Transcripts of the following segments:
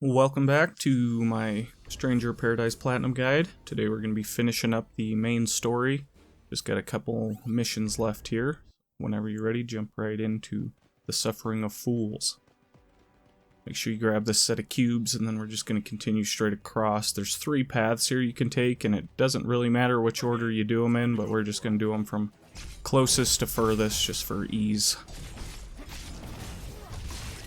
Welcome back to my Stranger Paradise Platinum guide. Today we're going to be finishing up the main story. Just got a couple missions left here. Whenever you're ready, jump right into the Suffering of Fools. Make sure you grab this set of cubes and then we're just going to continue straight across. There's 3 paths here you can take and it doesn't really matter which order you do them in, but we're just going to do them from closest to furthest just for ease.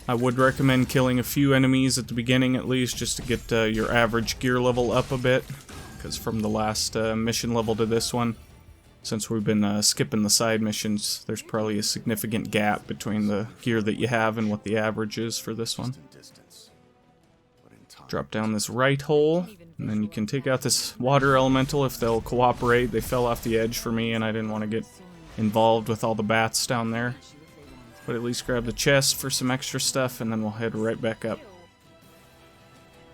I would recommend killing a few enemies at the beginning at least, just to get your average gear level up a bit. Because from the last mission level to this one, since we've been skipping the side missions, there's probably a significant gap between the gear that you have and what the average is for this one. Drop down this right hole, and then you can take out this water elemental if they'll cooperate. They fell off the edge for me and I didn't want to get involved with all the bats down there. But at least grab the chest for some extra stuff, and then we'll head right back up.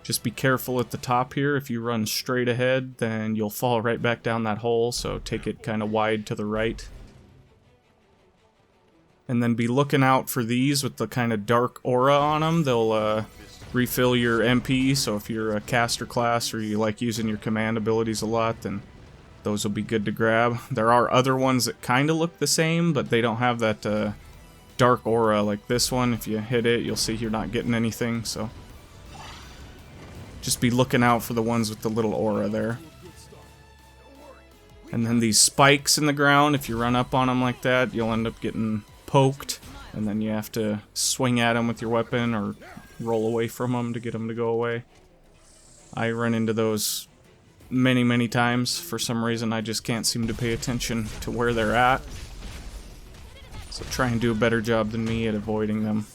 Just be careful at the top here. If you run straight ahead, then you'll fall right back down that hole, so take it kind of wide to the right. And then be looking out for these with the kind of dark aura on them. They'll refill your MP, so if you're a caster class or you like using your command abilities a lot, then those will be good to grab. There are other ones that kind of look the same, but they don't have that dark aura like this one. If you hit it, you'll see you're not getting anything, so just be looking out for the ones with the little aura there. And then these spikes in the ground, if you run up on them like that, you'll end up getting poked, and then you have to swing at them with your weapon or roll away from them to get them to go away. I run into those many times. For some reason I just can't seem to pay attention to where they're at. So try and do a better job than me at avoiding them.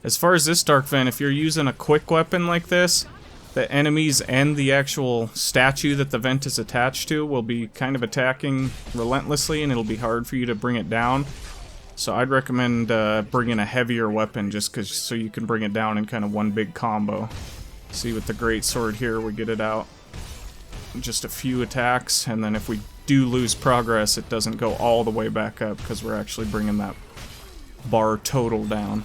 As far as this Dark Vent, if you're using a quick weapon like this, the enemies and the actual statue that the vent is attached to will be kind of attacking relentlessly, and it'll be hard for you to bring it down. So I'd recommend bringing a heavier weapon just so you can bring it down in kind of one big combo. See, with the great sword here, we get it out in just a few attacks, and then if we do lose progress, it doesn't go all the way back up because we're actually bringing that bar total down.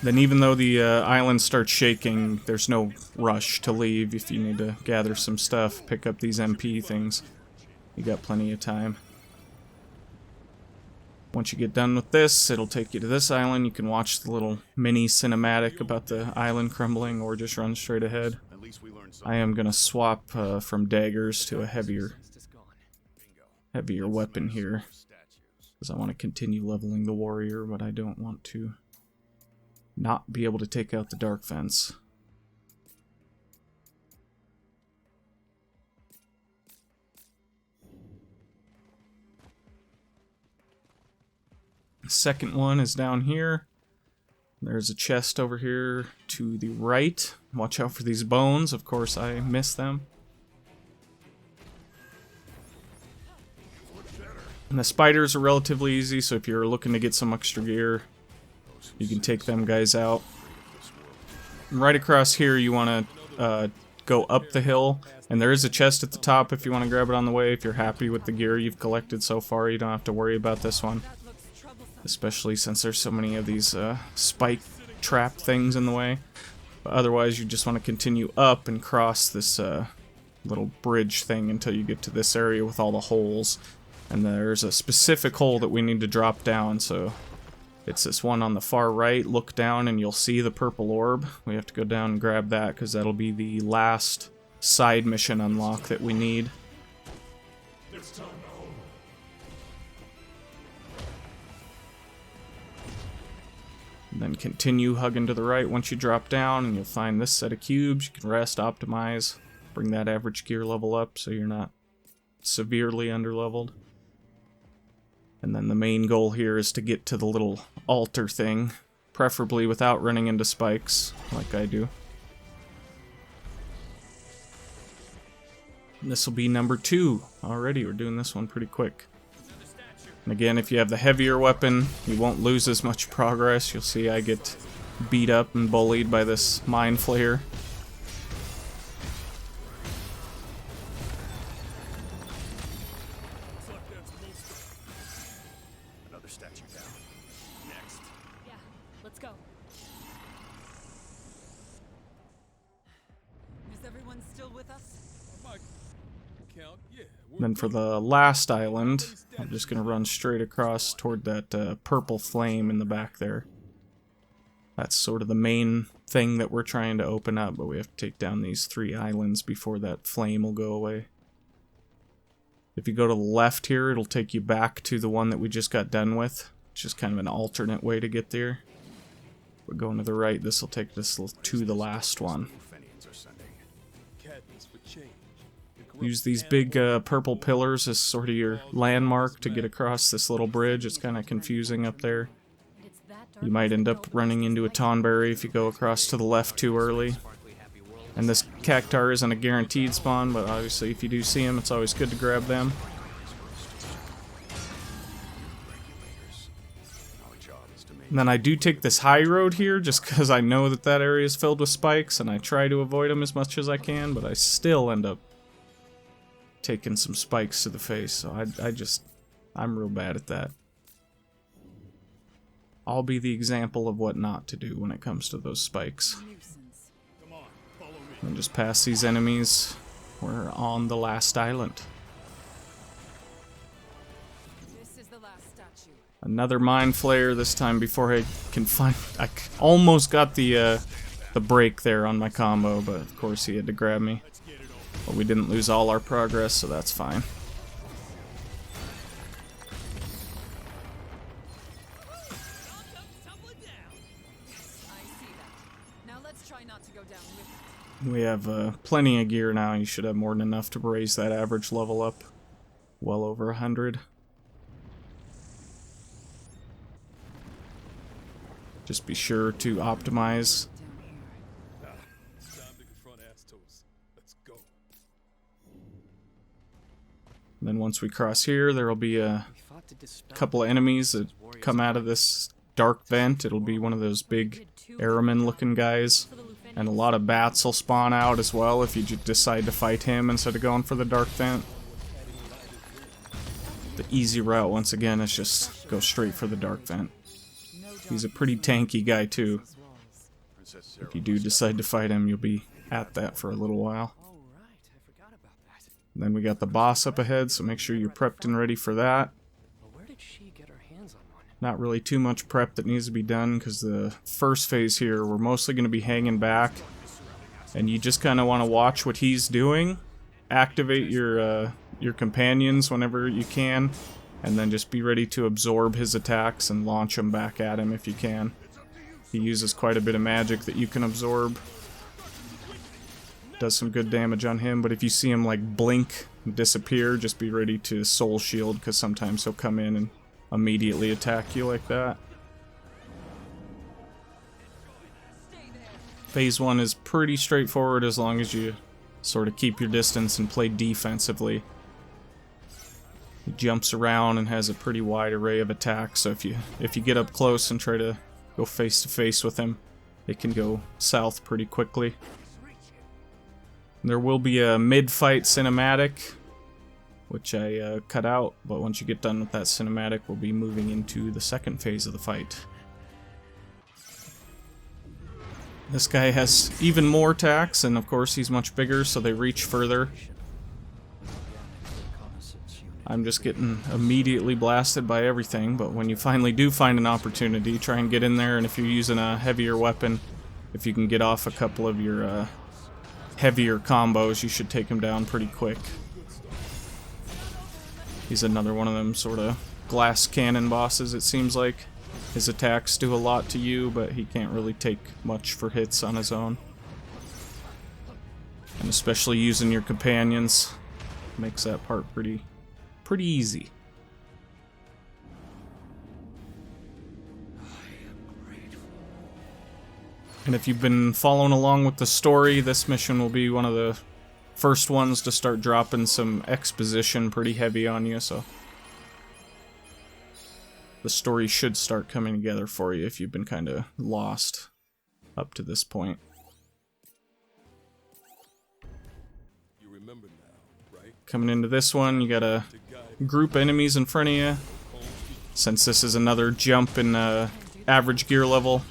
Then even though the island starts shaking, there's no rush to leave. If you need to gather some stuff, pick up these MP things, you got plenty of time. Once you get done with this, it'll take you to this island. You can watch the little mini cinematic about the island crumbling, or just run straight ahead. I am going to swap from daggers to a heavier weapon here, because I want to continue leveling the warrior, but I don't want to not be able to take out the dark fence. The second one is down here. There's a chest over here to the right. Watch out for these bones. Of course, I missed them. And the spiders are relatively easy, so if you're looking to get some extra gear, you can take them guys out. And right across here, you want to go up the hill, and there is a chest at the top if you want to grab it on the way. If you're happy with the gear you've collected so far, you don't have to worry about this one. Especially since there's so many of these spike trap things in the way. But otherwise, you just want to continue up and cross this little bridge thing until you get to this area with all the holes. And there's a specific hole that we need to drop down, so it's this one on the far right. Look down and you'll see the purple orb. We have to go down and grab that, because that'll be the last side mission unlock that we need. And then continue hugging to the right once you drop down, and you'll find this set of cubes. You can rest, optimize, bring that average gear level up so you're not severely underleveled. And then the main goal here is to get to the little altar thing, preferably without running into spikes, like I do. And this will be number 2 already. We're doing this one pretty quick. And again, if you have the heavier weapon, you won't lose as much progress. You'll see I get beat up and bullied by this mind flayer. everyone still with us? Then for the last island, I'm just going to run straight across toward that purple flame in the back there. That's sort of the main thing that we're trying to open up, but we have to take down these 3 islands before that flame will go away. If you go to the left here, it'll take you back to the one that we just got done with. It's just kind of an alternate way to get there. But going to the right, this will take us to the last one. Use these big purple pillars as sort of your landmark to get across this little bridge. It's kind of confusing up there. You might end up running into a Tonberry if you go across to the left too early. And this Cactar isn't a guaranteed spawn, but obviously if you do see them, it's always good to grab them. And then I do take this high road here just because I know that that area is filled with spikes, and I try to avoid them as much as I can, but I still end up taking some spikes to the face, so I'm real bad at that. I'll be the example of what not to do when it comes to those spikes. And just past these enemies, we're on the last island. This is the last statue. Another mind flare, this time before I can find... I almost got the break there on my combo, but of course he had to grab me. But we didn't lose all our progress, so that's fine. We have plenty of gear now. You should have more than enough to raise that average level up well over 100. Just be sure to optimize. And then once we cross here, there will be a couple of enemies that come out of this dark vent. It'll be one of those big airman looking guys. And a lot of bats will spawn out as well if you decide to fight him instead of going for the dark vent. The easy route, once again, is just go straight for the dark vent. He's a pretty tanky guy too. If you do decide to fight him, you'll be at that for a little while. And then we got the boss up ahead, so make sure you're prepped and ready for that. Not really too much prep that needs to be done, because the first phase here, we're mostly going to be hanging back. And you just kind of want to watch what he's doing. Activate your companions whenever you can. And then just be ready to absorb his attacks and launch them back at him if you can. He uses quite a bit of magic that you can absorb. Does some good damage on him, but if you see him like blink and disappear, just be ready to soul shield, because sometimes he'll come in and immediately attack you like that. Phase 1 is pretty straightforward as long as you sort of keep your distance and play defensively. He jumps around and has a pretty wide array of attacks, so if you get up close and try to go face to face with him, it can go south pretty quickly. There will be a mid-fight cinematic, which I cut out, but once you get done with that cinematic, we'll be moving into the second phase of the fight. This guy has even more attacks, and of course he's much bigger, so they reach further. I'm just getting immediately blasted by everything, but when you finally do find an opportunity, try and get in there, and if you're using a heavier weapon, if you can get off a couple of your heavier combos, you should take him down pretty quick. He's another one of them sort of glass cannon bosses, it seems like. His attacks do a lot to you, but he can't really take much for hits on his own. And especially using your companions makes that part pretty easy. And if you've been following along with the story, this mission will be one of the first ones to start dropping some exposition pretty heavy on you, so the story should start coming together for you if you've been kind of lost up to this point. You remember now, right? Coming into this one, you got a group of enemies in front of you. Since this is another jump in average gear level,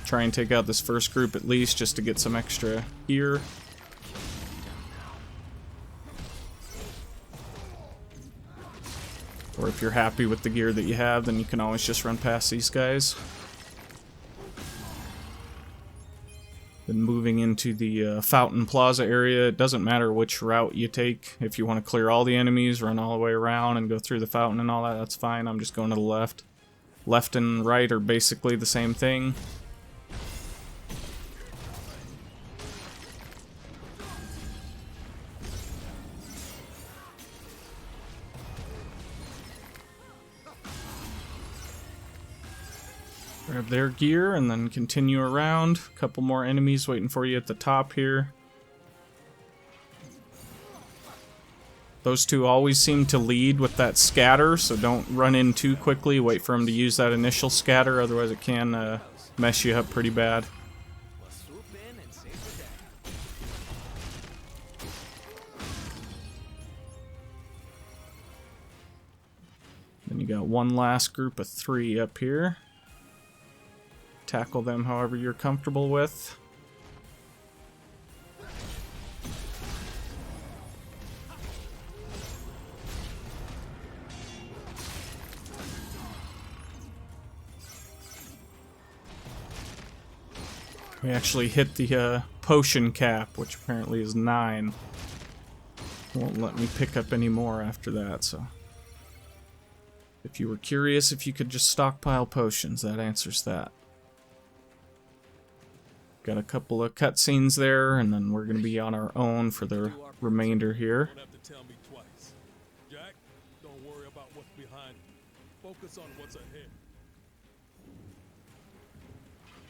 try and take out this first group at least just to get some extra gear. Or if you're happy with the gear that you have, then you can always just run past these guys. Then moving into the Fountain Plaza area, it doesn't matter which route you take. If you want to clear all the enemies, run all the way around and go through the fountain and all that, that's fine. I'm just going to the left. Left and right are basically the same thing. Grab their gear and then continue around. A couple more enemies waiting for you at the top here. Those two always seem to lead with that scatter, so don't run in too quickly. Wait for them to use that initial scatter, otherwise it can mess you up pretty bad. Then you got one last group of 3 up here. Tackle them however you're comfortable with. We actually hit the potion cap, which apparently is 9. Won't let me pick up any more after that, so... If you were curious if you could just stockpile potions, that answers that. Got a couple of cutscenes there, and then we're going to be on our own for the remainder here. Don't have to tell me twice. Jack, don't worry about what's behind you. Focus on what's ahead.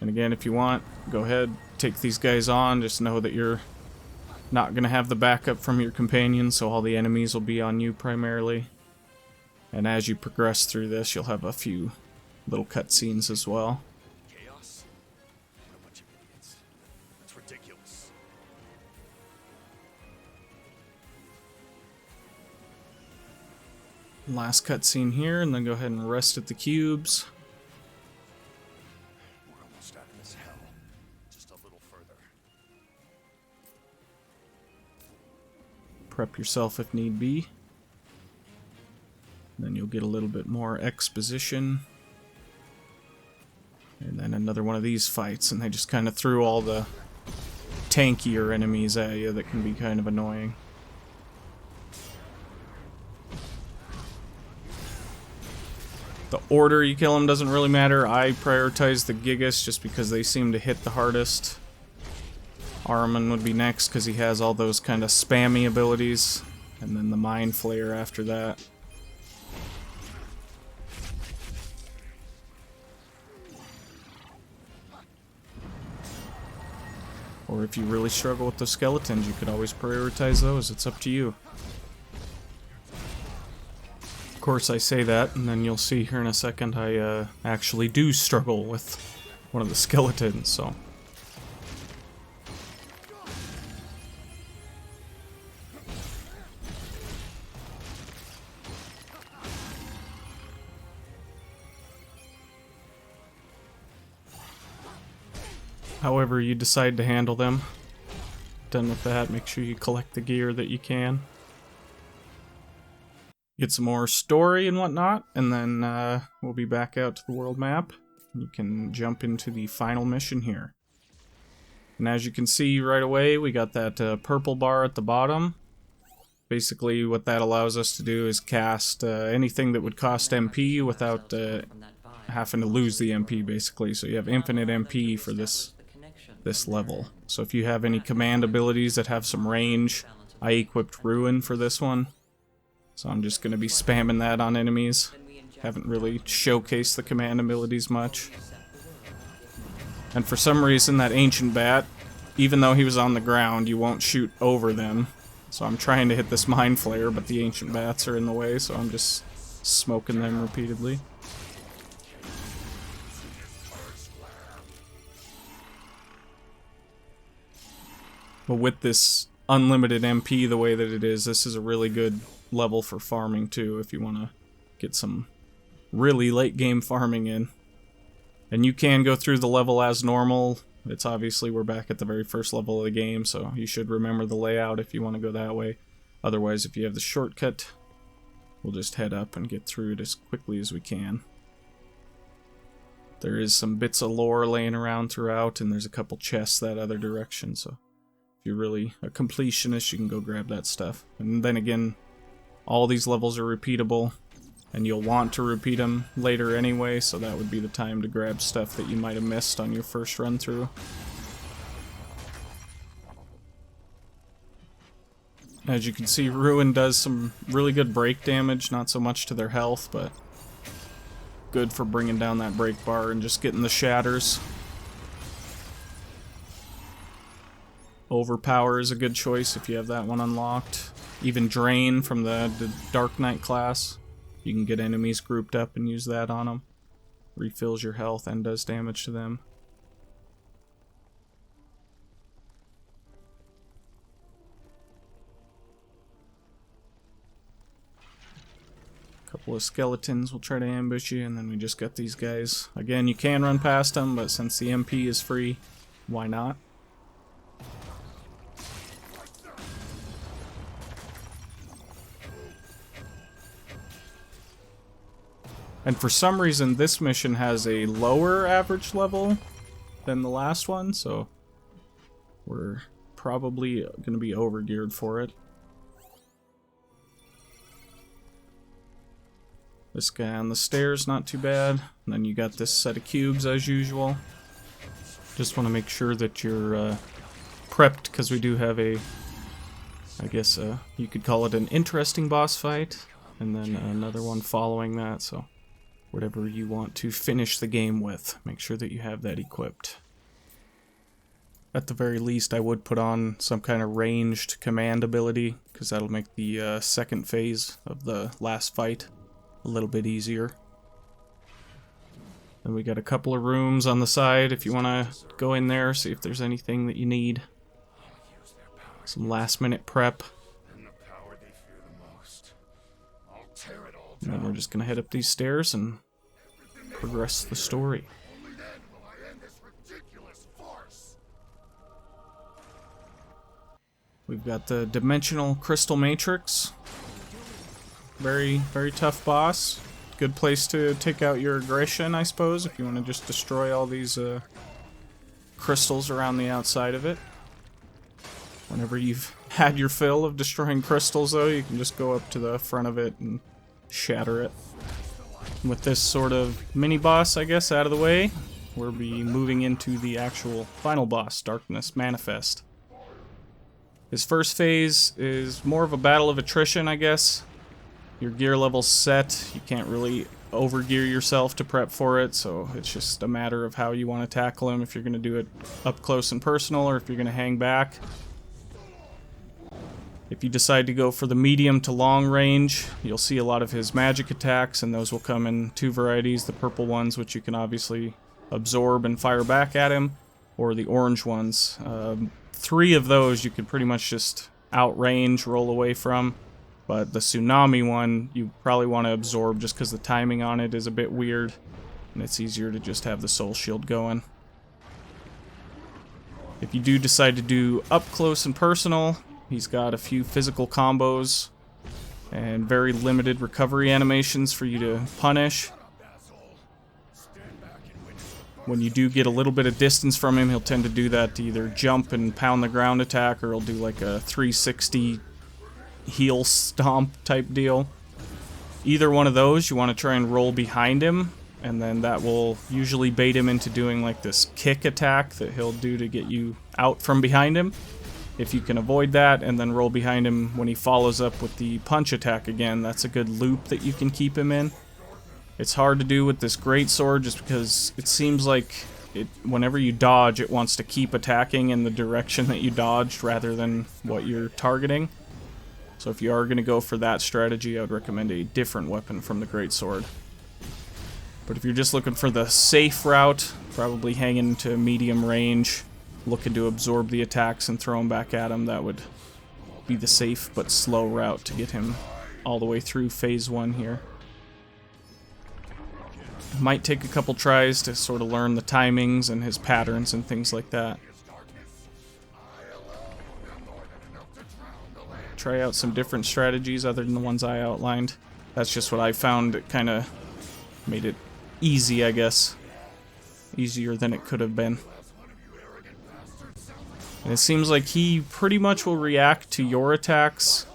And again, if you want, go ahead, take these guys on. Just know that you're not going to have the backup from your companions, so all the enemies will be on you primarily. And as you progress through this, you'll have a few little cutscenes as well. Chaos? What a bunch of idiots. That's ridiculous. Last cutscene here, and then go ahead and rest at the cubes. We're almost out of this hell. Just a little further. Prep yourself if need be. Then you'll get a little bit more exposition. And then another one of these fights, and they just kind of threw all the tankier enemies at you that can be kind of annoying. The order you kill them doesn't really matter. I prioritize the Gigas just because they seem to hit the hardest. Armin would be next because he has all those kind of spammy abilities. And then the Mind Flayer after that. Or if you really struggle with the skeletons, you could always prioritize those. It's up to you. Of course, I say that, and then you'll see here in a second I actually do struggle with one of the skeletons, so... However you decide to handle them. Done with that, make sure you collect the gear that you can. Get some more story and whatnot, and then we'll be back out to the world map. You can jump into the final mission here. And as you can see right away, we got that purple bar at the bottom. Basically what that allows us to do is cast anything that would cost MP without having to lose the MP, basically. So you have infinite MP for this level. So if you have any command abilities that have some range, I equipped Ruin for this one. So I'm just going to be spamming that on enemies. Haven't really showcased the command abilities much. And for some reason that Ancient Bat, even though he was on the ground, you won't shoot over them. So I'm trying to hit this Mind Flayer, but the Ancient Bats are in the way, so I'm just smoking them repeatedly. But with this unlimited MP the way that it is, this is a really good level for farming too, if you want to get some really late game farming in. And you can go through the level as normal. It's obviously, we're back at the very first level of the game, so you should remember the layout if you want to go that way. Otherwise, if you have the shortcut, we'll just head up and get through it as quickly as we can. There is some bits of lore laying around throughout, and there's a couple chests that other direction, so if you're really a completionist, you can go grab that stuff. And then again, all these levels are repeatable, and you'll want to repeat them later anyway, so that would be the time to grab stuff that you might have missed on your first run through. As you can see, Ruin does some really good break damage, not so much to their health, but good for bringing down that break bar and just getting the shatters. Overpower is a good choice if you have that one unlocked. Even Drain from the Dark Knight class. You can get enemies grouped up and use that on them. Refills your health and does damage to them. Couple of skeletons will try to ambush you, and then we just got these guys. Again, you can run past them, but since the MP is free, why not? And for some reason, this mission has a lower average level than the last one, so we're probably going to be overgeared for it. This guy on the stairs, not too bad. And then you got this set of cubes as usual. Just want to make sure that you're prepped, because we do have a, I guess you could call it an interesting boss fight. And then another one following that, so whatever you want to finish the game with, make sure that you have that equipped. At the very least, I would put on some kind of ranged command ability, because that'll make the second phase of the last fight a little bit easier. Then we got a couple of rooms on the side if you want to go in there, see if there's anything that you need. Some last minute prep. And then we're just going to head up these stairs and progress the story. We've got the Dimensional Crystal Matrix. Very, very tough boss. Good place to take out your aggression, I suppose, if you want to just destroy all these crystals around the outside of it. Whenever you've had your fill of destroying crystals, though, you can just go up to the front of it and shatter it. And with this sort of mini-boss, I guess, out of the way, we'll be moving into the actual final boss, Darkness Manifest. His first phase is more of a battle of attrition, I guess. Your gear level's set, you can't really overgear yourself to prep for it, so it's just a matter of how you want to tackle him, if you're going to do it up close and personal, or if you're going to hang back. If you decide to go for the medium to long range, you'll see a lot of his magic attacks, and those will come in two varieties, the purple ones, which you can obviously absorb and fire back at him, or the orange ones. 3 of those you could pretty much just outrange, roll away from. But the Tsunami one, you probably want to absorb just because the timing on it is a bit weird. And it's easier to just have the Soul Shield going. If you do decide to do up close and personal, he's got a few physical combos and very limited recovery animations for you to punish. When you do get a little bit of distance from him, he'll tend to do that to either jump and pound the ground attack, or he'll do like a 360 heel stomp type deal. Either one of those, you want to try and roll behind him, and then that will usually bait him into doing like this kick attack that he'll do to get you out from behind him. If you can avoid that and then roll behind him when he follows up with the punch attack again, that's a good loop that you can keep him in. It's hard to do with this greatsword just because it seems like whenever you dodge, it wants to keep attacking in the direction that you dodged rather than what you're targeting. So if you are going to go for that strategy, I would recommend a different weapon from the greatsword. But if you're just looking for the safe route, probably hanging to medium range, looking to absorb the attacks and throw them back at him, that would be the safe but slow route to get him all the way through phase 1 here. Might take a couple tries to sort of learn the timings and his patterns and things like that. Try out some different strategies other than the ones I outlined. That's just what I found. It kind of made it easy, I guess. Easier than it could have been. And it seems like he pretty much will react to your attacks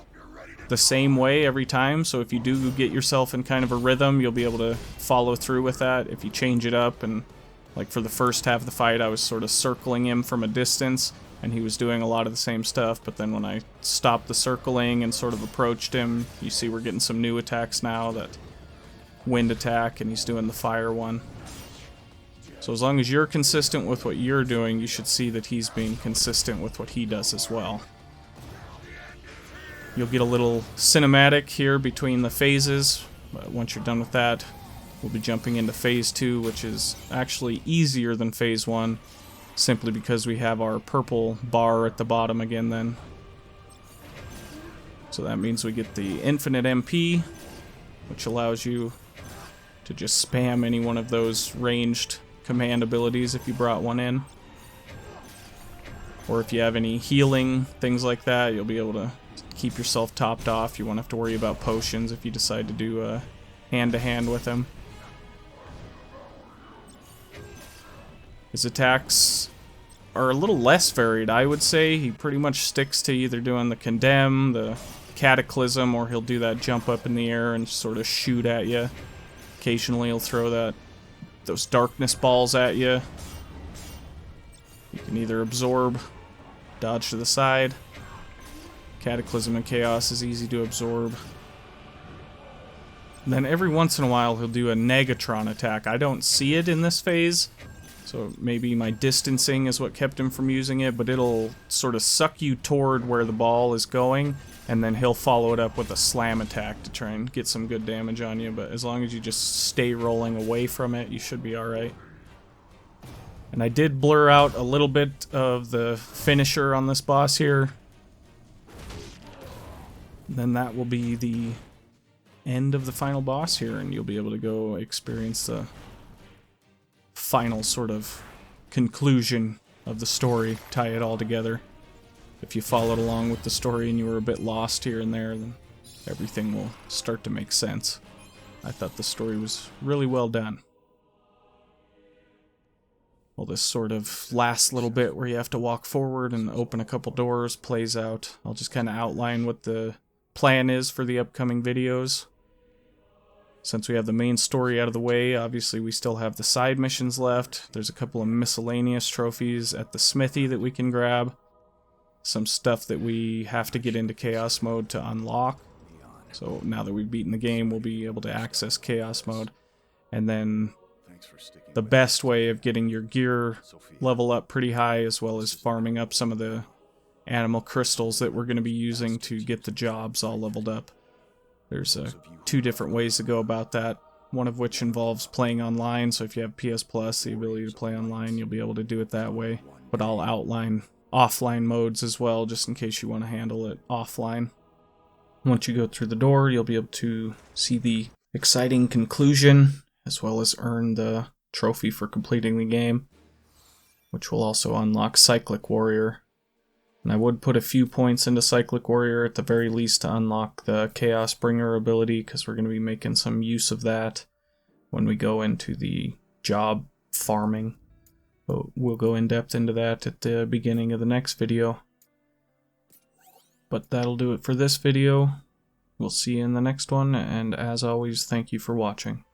the same way every time, so if you do get yourself in kind of a rhythm, you'll be able to follow through with that. If you change it up, and like for the first half of the fight, I was sort of circling him from a distance, and he was doing a lot of the same stuff, but then when I stopped the circling and sort of approached him, you see we're getting some new attacks now, that wind attack, and he's doing the fire one. So as long as you're consistent with what you're doing, you should see that he's being consistent with what he does as well. You'll get a little cinematic here between the phases, but once you're done with that, we'll be jumping into phase 2, which is actually easier than phase 1, simply because we have our purple bar at the bottom again then. So that means we get the infinite MP, which allows you to just spam any one of those ranged command abilities if you brought one in. Or if you have any healing, things like that, you'll be able to keep yourself topped off. You won't have to worry about potions if you decide to do hand-to-hand with him. His attacks are a little less varied, I would say. He pretty much sticks to either doing the Condemn, the Cataclysm, or he'll do that jump up in the air and sort of shoot at you. Occasionally he'll throw those darkness balls at you. You can either absorb, dodge to the side. Cataclysm and Chaos is easy to absorb. And then every once in a while he'll do a Negatron attack. I don't see it in this phase, so maybe my distancing is what kept him from using it, but it'll sort of suck you toward where the ball is going, and then he'll follow it up with a slam attack to try and get some good damage on you, but as long as you just stay rolling away from it, you should be alright. And I did blur out a little bit of the finisher on this boss here. Then that will be the end of the final boss here, and you'll be able to go experience the final sort of conclusion of the story, tie it all together. If you followed along with the story and you were a bit lost here and there, then everything will start to make sense. I thought the story was really well done. Well, this sort of last little bit where you have to walk forward and open a couple doors plays out. I'll just kind of outline what the plan is for the upcoming videos. Since we have the main story out of the way, obviously we still have the side missions left. There's a couple of miscellaneous trophies at the smithy that we can grab. Some stuff that we have to get into Chaos Mode to unlock. So now that we've beaten the game, we'll be able to access Chaos Mode. And then the best way of getting your gear level up pretty high, as well as farming up some of the animal crystals that we're going to be using to get the jobs all leveled up. There's 2 different ways to go about that, one of which involves playing online, so if you have PS Plus, the ability to play online, you'll be able to do it that way. But I'll outline offline modes as well, just in case you want to handle it offline. Once you go through the door, you'll be able to see the exciting conclusion, as well as earn the trophy for completing the game, which will also unlock Cyclic Warrior. And I would put a few points into Cyclic Warrior at the very least to unlock the Chaos Bringer ability, because we're going to be making some use of that when we go into the job farming. But we'll go in depth into that at the beginning of the next video. But that'll do it for this video. We'll see you in the next one, and as always, thank you for watching.